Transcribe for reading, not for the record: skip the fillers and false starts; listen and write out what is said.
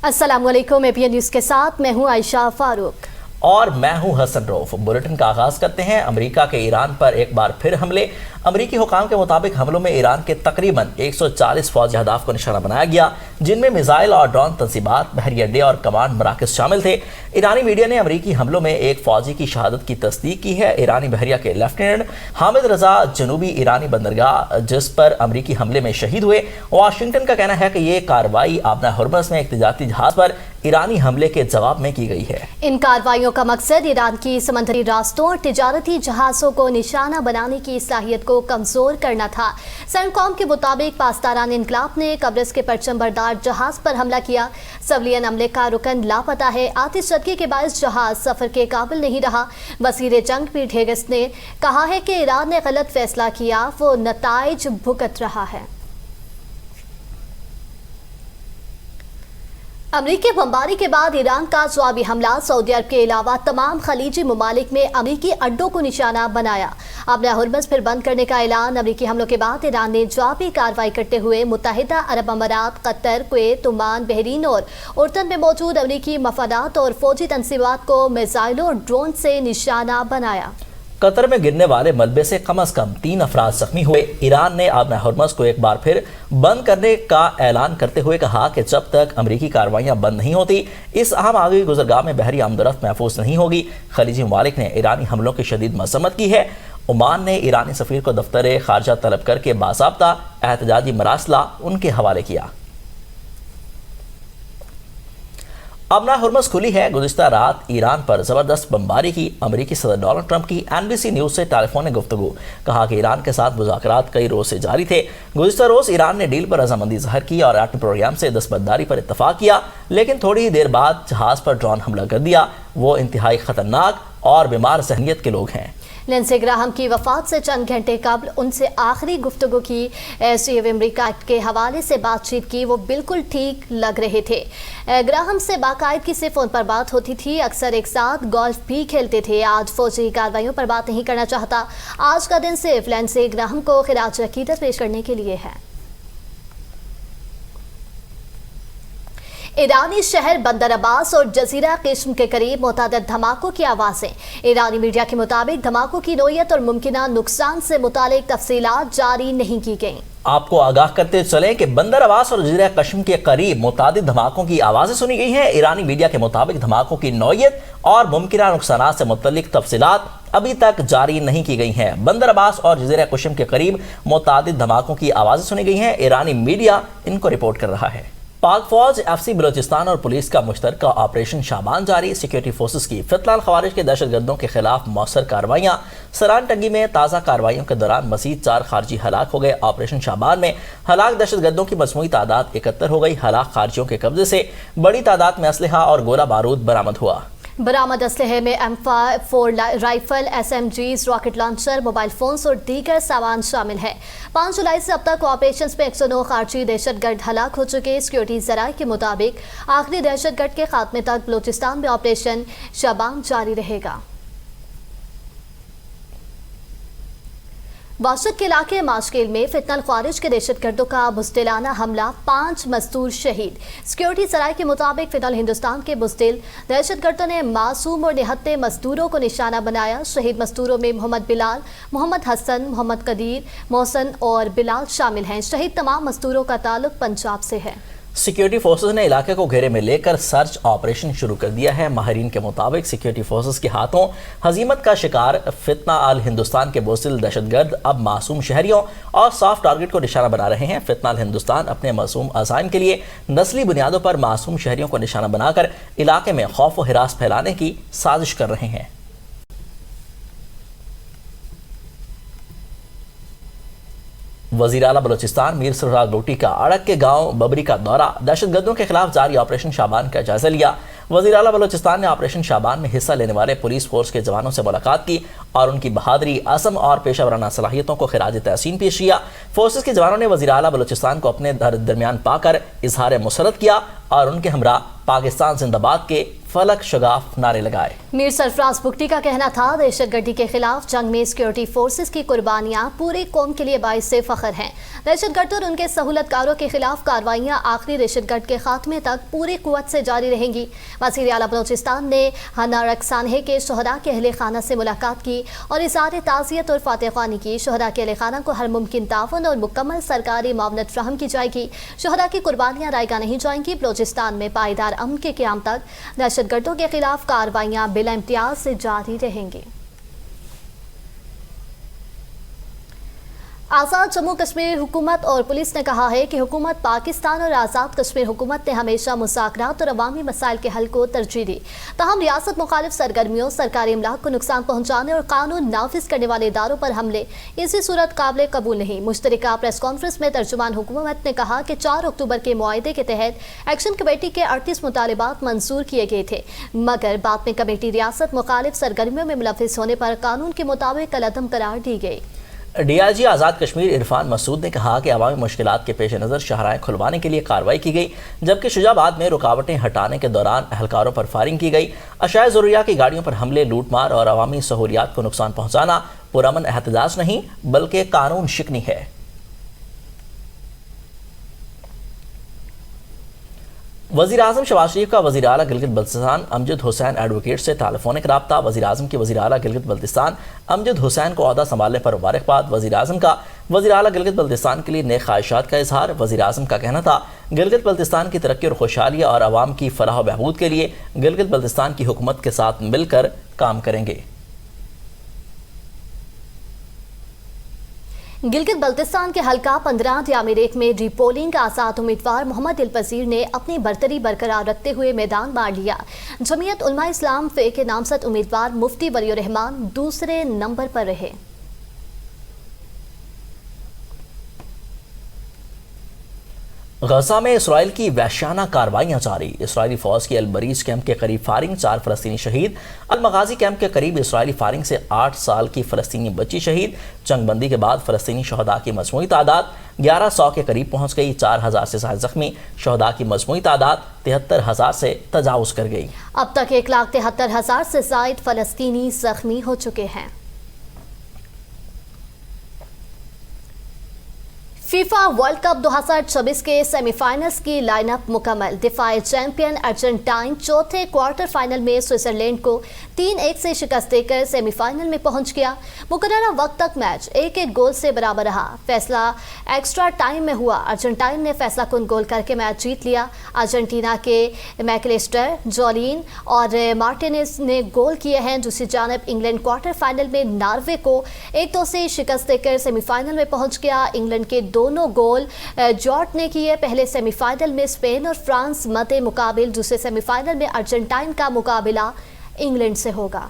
अस्सलाम वालेकुम। APN news के साथ मैं हूं आयशा फारूक और मैं हूं हसन रऊफ। बुलेटिन का आगाज करते हैं। अमेरिका के ईरान पर एक बार फिर हमले। अमेरिकी हुकाम के मुताबिक हमलों में ईरान के तकरीबन 140 फौजी अहदाफ को निशाना बनाया गया, जिनमें मिसाइल और ड्रोन तंसीबात, बहरी अड्डे और कमांड मराकज़ शामिल थे। ईरानी मीडिया ने अमेरिकी हमलों में एक फौजी की शहादत की तस्दीक की है। ईरानी बहरिया के लेफ्टिनेंट हामिद रजा जनूबी ईरानी बंदरगाह जिस पर अमेरिकी हमले में शहीद हुए, वाशिंगटन का कहना है कि ये कार्रवाई आबना हुर्मस में एक तिजारती जहाज पर ईरानी हमले के जवाब में की गई है। इन कार्रवाइयों का मकसद ईरान की समंदरी रास्तों और तिजारती जहाज़ों को निशाना बनाने की सलाहियत को कमजोर करना था। सेंटकॉम के मुताबिक पासदारान इनकलाब ने कब्रिस के परचम बरदार जहाज पर हमला किया। सिविलियन अमले का रुकन लापता है। आतिश झटके के बायस जहाज सफर के काबिल नहीं रहा। वज़ीर जंग पीट हेगेस ने कहा है कि ईरान ने गलत फैसला किया, वो नताइज भुगत रहा है। अमरीकी बमबारी के बाद ईरान का जवाबी हमला सऊदी अरब के अलावा तमाम खलीजी ममालिक में अमरीकी अड्डों को निशाना बनाया। अपना हुर्मस फिर बंद करने का ऐलान। अमरीकी हमलों के बाद ईरान ने जवाबी कार्रवाई करते हुए मुत्तहिदा अरब अमारात, कतर, कुवैत, ओमान, बहरीन और उर्दन में मौजूद अमरीकी मफादात और फौजी तंसीबात को मिसाइलों और ड्रोन से निशाना बनाया। कतर में गिरने वाले मलबे से कम 3 अफराद जख्मी हुए। ईरान ने आबना हुर्मस को एक बार फिर बंद करने का ऐलान करते हुए कहा कि जब तक अमरीकी कार्रवाइयां बंद नहीं होती, इस अहम आगवी गुजरगाह में बहरी आमदरफ्त महफूज नहीं होगी। खलीजी ममालिक ने ईरानी हमलों की शदीद मजम्मत की है। ओमान ने ईरानी सफीर को दफ्तर खारजा तलब करके बाज़ाब्ता एहतजाजी मरासला उनके हवाले किया। आबना हुर्मस खुली है। गुज़िश्ता रात ईरान पर ज़बरदस्त बमबारी की। अमेरिकी सदर डोनाल्ड ट्रंप की NBC न्यूज़ से टेलीफोनिक गुफ्तगू। कहा कि ईरान के साथ मुज़ाकरात कई रोज़ से जारी थे। गुज़िश्ता रोज़ ईरान ने डील पर रजामंदी ज़ाहिर की और एटमी प्रोग्राम से दस्तबरदारी पर इत्तफाक किया, लेकिन थोड़ी ही देर बाद जहाज़ पर ड्रोन हमला कर दिया। वो इंतहाई ख़तरनाक और बीमार ज़हनियत के लोग हैं। लिंडसे ग्राहम की वफात से चंद घंटे कबल उनसे आखिरी गुफ्तगू की। एसईओ अमेरिका के हवाले से बातचीत की। वो बिल्कुल ठीक लग रहे थे। ग्राहम से बाकायदगी से फ़ोन पर बात होती थी। अक्सर एक साथ गोल्फ भी खेलते थे। आज फौजी कार्रवाइयों पर बात नहीं करना चाहता। आज का दिन सिर्फ लिंडसे ग्राहम को खिराज अकीदत पेश करने के लिए है। ईरानी शहर बंदर अब्बास और जजीरा किस्म के करीब मुतअद्दिद धमाकों की आवाज़ें। ईरानी मीडिया के मुताबिक धमाकों की नौयत और मुमकिना नुकसान से मुतालिक तफसीलात जारी नहीं की गईं। आपको आगाह करते चलें कि बंदर अब्बास और जजीरा कश्म के करीब मुतअद्दिद धमाकों की आवाज़ें सुनी गई हैं। ईरानी मीडिया के मुताबिक धमाकों की नौयत और मुमकिना नुकसान से मुतल्लिक तफसीलात अभी तक जारी नहीं की गई हैं। बंदर अब्बास और जजीरा कश्म के करीब मुतअद्दिद धमाकों की आवाज़ें सुनी गई हैं। ईरानी मीडिया इनको रिपोर्ट कर रहा है। पाक फौज, FC बलोचिस्तान और पुलिस का मुश्तरका ऑपरेशन शाबान जारी। सिक्योरिटी फोर्सेस की फितलाल खवारिज के दहशतगर्दों के खिलाफ मौसर कार्रवाइयाँ। सरान टंगी में ताज़ा कार्रवाइयों के दौरान मज़ीद 4 खारजी हलाक हो गए। ऑपरेशन शाबान में हलाक दहशतगर्दों की मजमूई तादाद 71 हो गई। हलाक खारजियों के कब्जे से बड़ी तादाद में असलहा और गोला बारूद बरामद हुआ। बरामद असलहे में M4 rifle, SMGs, rocket launcher, mobile phones और दीगर सामान शामिल है। 5 जुलाई से अब तक ऑपरेशन में 109 खारजी दहशतगर्द हलाक हो चुके। सिक्योरिटी ज़राए के मुताबिक आखिरी दहशतगर्द के खात्मे तक बलोचिस्तान में ऑपरेशन शाबान जारी रहेगा। वाशक के इलाके माशकेल में फितनल ख्वारिज के दहशतगर्दों का बुज़दिलाना हमला, 5 मजदूर शहीद। सिक्योरिटी सराय के मुताबिक फितनल हिंदुस्तान के बुज़दिल दहशतगर्दों ने मासूम और निहत्ते मजदूरों को निशाना बनाया। शहीद मजदूरों में मोहम्मद बिलाल, मोहम्मद हसन, मोहम्मद कदीर, मोहसन और बिलाल शामिल हैं। शहीद तमाम मजदूरों का ताल्लुक पंजाब से है। सिक्योरिटी फोर्सेस ने इलाके को घेरे में लेकर सर्च ऑपरेशन शुरू कर दिया है। माहिरीन के मुताबिक सिक्योरिटी फोर्सेस के हाथों हजीमत का शिकार फितना अल हिंदुस्तान के बुज़दिल दहशतगर्द अब मासूम शहरियों और सॉफ्ट टारगेट को निशाना बना रहे हैं। फितना अल हिंदुस्तान अपने मासूम अज़ाइम के लिए नस्ली बुनियादों पर मासूम शहरियों को निशाना बनाकर इलाके में खौफ व हिरास फैलाने की साजिश कर रहे हैं। वज़ीर आला बलोचिस्तान मीर सुराग लोटी का अड़क के गांव बबरी का दौरा। दहशतगर्दों के खिलाफ जारी ऑपरेशन शाबान का जायजा लिया। वज़ीर आला बलोचिस्तान ने ऑपरेशन शाबान में हिस्सा लेने वाले पुलिस फोर्स के जवानों से मुलाकात की और उनकी बहादुरी, असम और पेशा वराना सलाहियतों को खिराज तहसीन पेश किया। फोर्सेस के जवानों ने वज़ीर आला बलोचिस्तान को अपने दरमियान पाकर इजहार मुसरत किया और उनके हमरा पाकिस्तान जिंदाबाद के फलक शगाफ नारे लगाए। मीर सरफराज बुगटी का कहना था, दहशतगर्दी के खिलाफ जंग में सिक्योरिटी फोर्सेस की कुर्बानियां पूरी कौम के लिए बाइस से फख्र हैं। दहशतगर्द और उनके सहूलतकारों के खिलाफ कार्रवाइयां आखिरी दहशतगर्द के खात्मे तक पूरी कुव्वत से जारी रहेंगी। वज़ीर आला बलोचिस्तान ने हना रक्सानहे के शहदा के अहले खाना से मुलाकात की और इज़हार ताज़ियत और फातह ख्वानी की। शहदा के अहले खाना को हर मुमकिन ताउन और मुकम्मल सरकारी मावनत फराहम की जाएगी। शहदा की कुर्बानियां रायगा नहीं जाएंगी। बलोचिस्तान में पायदार अमन के क़याम तक दहशतगर्दों के खिलाफ कार्रवाइयां बिला इम्तियाज से जारी रहेंगी। आज़ाद जम्मू कश्मीर हुकूमत और पुलिस ने कहा है कि हुकूमत पाकिस्तान और आज़ाद कश्मीर हुकूमत ने हमेशा मुज़ाकरात और अवामी मसाइल के हल को तरजीह दी। ताहम रियासत मुखालिफ सरगर्मियों, सरकारी इमलाक को नुकसान पहुँचाने और कानून नाफिज करने वाले इदारों पर हमले इसी सूरत काबिल कबूल नहीं। मुश्तरका प्रेस कॉन्फ्रेंस में तर्जुमान हुकूमत ने कहा कि 4 अक्टूबर के मुआहदे के तहत एक्शन कमेटी के 38 मुतालिबात मंजूर किए गए थे, मगर बाद में कमेटी रियासत मुखालिफ सरगर्मियों में मुलविस होने पर कानून के मुताबिक कलअदम करार दी गई। डीआईजी आज़ाद कश्मीर इरफान मसूद ने कहा कि अवामी मुश्किलात के पेश नज़र शाहराहें खुलवाने के लिए कार्रवाई की गई, जबकि शुजाबाद में रुकावटें हटाने के दौरान एहलकारों पर फायरिंग की गई। अशाया ज़रूरिया की गाड़ियों पर हमले, लूटमार और अवामी सहूलियात को नुकसान पहुँचाना पुरअमन एहतजाज नहीं बल्कि कानून शिकनी है। वज़ीर आज़म शहबाज शरीफ का वज़ीर आला गिलगित बल्तिस्तान अमजद हुसैन एडवोकेट से टेलीफोनिक रब्ता। वज़ीर आज़म के वज़ीर आला गिलगित बल्तिस्तान अमजद हुसैन को ओहदा संभालने पर मुबारकबाद। वज़ीर आज़म का वज़ीर आला गिलगित बल्तिस्तान के लिए नेक ख्वाहिशात का इजहार। वज़ीर आज़म का कहना था, गिलगित बल्तिस्तान की तरक्की और खुशहाली और आवाम की फलाह व बहबूद के लिए गिलगित बल्तिस्तान की हुकूमत के साथ मिलकर काम करेंगे। गिलगित बल्तिस्तान के हल्का 15 यामिर-1 में रीपोलिंग आज़ाद उम्मीदवार मोहम्मद दिल पज़ीर ने अपनी बरतरी बरकरार रखते हुए मैदान मार लिया। जमीयत उलमा इस्लाम फ़े के नामजद उम्मीदवार मुफ्ती वलीउर रहमान दूसरे नंबर पर रहे। गजा में इसराइल की वहशाना कार्रवाइयां जारी। इसराइली फौज की अल-बरीज कैंप के करीब फायरिंग, 4 फलस्तीनी शहीद। अल-मगाजी कैंप के करीब इसराइली फायरिंग से 8 साल की फलस्तीनी बच्ची शहीद। जंगबंदी के बाद फलस्तीनी शहदा की मजमूई तादाद 1100 के करीब पहुंच गई। 4000 से ज्यादा जख्मी। शहदा की मजमूई तादाद 73,000 से तजावुज कर गई। अब तक 1,73,000 से ज्यादा फलस्तीनी जख्मी हो चुके हैं। फीफा वर्ल्ड कप 2026 के सेमीफाइनल्स की लाइनअप मुकम्मल। दिफाई चैंपियन अर्जेंटाइन चौथे क्वार्टर फाइनल में स्विट्जरलैंड को 3-1 से शिकस्त देकर सेमीफाइनल में पहुंच गया। मुकर्ररा वक्त तक मैच 1-1 गोल से बराबर रहा। फैसला एक्स्ट्रा टाइम में हुआ। अर्जेंटाइन ने फैसला कुन गोल करके मैच जीत लिया। अर्जेंटीना के मैकलिस्टर, जॉलिन और मार्टिनेज ने गोल किए हैं। दूसरी जानब इंग्लैंड क्वार्टर फाइनल में नॉर्वे को 1-2 से शिकस्त देकर सेमीफाइनल में पहुंच गया। इंग्लैंड के दोनों गोल जॉर्ट ने किए। पहले सेमीफाइनल में स्पेन और फ्रांस मद्दे मुकाबिल, दूसरे सेमीफाइनल में अर्जेंटाइन का मुकाबला इंग्लैंड से होगा।